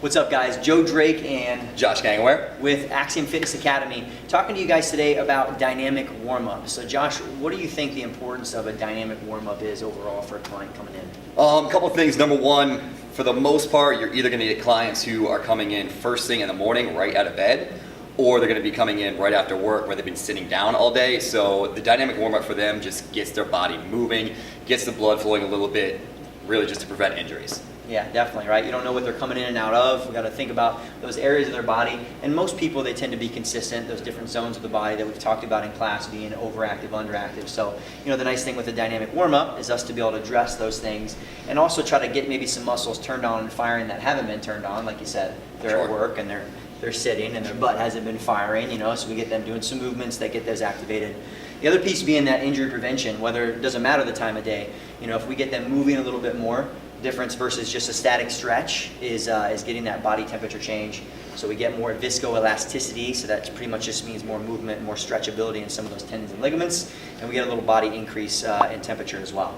What's up, guys? Joe Drake and Josh Gangware with Axiom Fitness Academy, talking to you guys today about dynamic warm-up. So Josh, what do you think the importance of a dynamic warm-up is overall for a client coming in? A couple of things. Number one, for the most part, you're either going to get clients who are coming in first thing in the morning right out of bed, or they're going to be coming in right after work where they've been sitting down all day. So the dynamic warm-up for them just gets their body moving, gets the blood flowing a little bit, really just to prevent injuries. Yeah, definitely, right? You don't know what they're coming in and out of. We've got to think about those areas of their body. And most people, they tend to be consistent, those different zones of the body that we've talked about in class being overactive, underactive. So, the nice thing with the dynamic warm-up is us to be able to address those things and also try to get maybe some muscles turned on and firing that haven't been turned on. Like you said, they're at work and they're sitting and their butt hasn't been firing, so we get them doing some movements that get those activated. The other piece being that injury prevention, whether it doesn't matter the time of day, if we get them moving a little bit more, difference versus just a static stretch is getting that body temperature change. So we get more viscoelasticity, so that pretty much just means more movement, more stretchability in some of those tendons and ligaments, and we get a little body increase in temperature as well.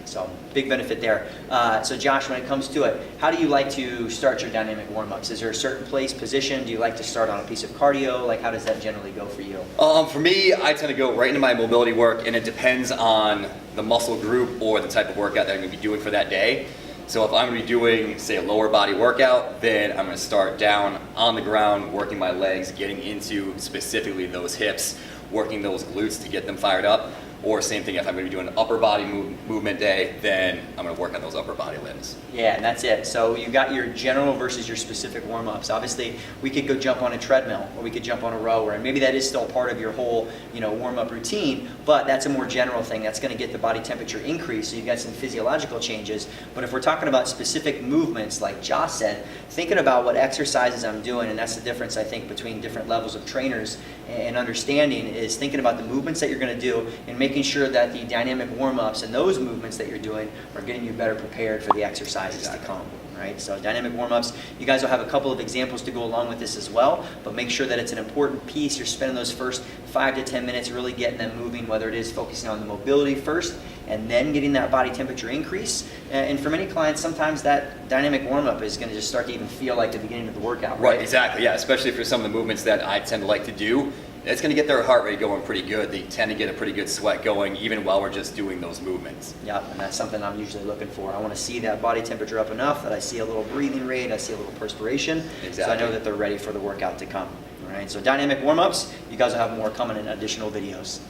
So big benefit there. So Josh, when it comes to it, how do you like to start your dynamic warm-ups? Is there a certain place, position? Do you like to start on a piece of cardio? Like, how does that generally go for you? For me, I tend to go right into my mobility work, and it depends on the muscle group or the type of workout that I'm going to be doing for that day. So if I'm going to be doing, say, a lower body workout, then I'm going to start down on the ground, working my legs, getting into specifically those hips, working those glutes to get them fired up. Or same thing, if I'm going to be doing an upper body movement day, then I'm going to work on those upper body limbs. Yeah, and that's it. So you got your general versus your specific warm-ups. Obviously, we could go jump on a treadmill, or we could jump on a rower, and maybe that is still part of your whole, warm-up routine, but that's a more general thing. That's going to get the body temperature increase, so you've got some physiological changes. But if we're talking about specific movements, like Josh said, thinking about what exercises I'm doing, and that's the difference, I think, between different levels of trainers and understanding, is thinking about the movements that you're going to do and making sure that the dynamic warm-ups and those movements that you're doing are getting you better prepared for the exercises to come. Right? So dynamic warm-ups, you guys will have a couple of examples to go along with this as well, but make sure that it's an important piece. You're spending those first 5 to 10 minutes really getting them moving, whether it is focusing on the mobility first and then getting that body temperature increase. And for many clients, sometimes that dynamic warm-up is going to just start to even feel like the beginning of the workout. Right, exactly, yeah, especially for some of the movements that I tend to like to do. It's going to get their heart rate going pretty good. They tend to get a pretty good sweat going even while we're just doing those movements. Yeah, and that's something I'm usually looking for. I want to see that body temperature up enough that I see a little breathing rate, I see a little perspiration, exactly. So I know that they're ready for the workout to come. All right, so dynamic warm-ups, you guys will have more coming in additional videos.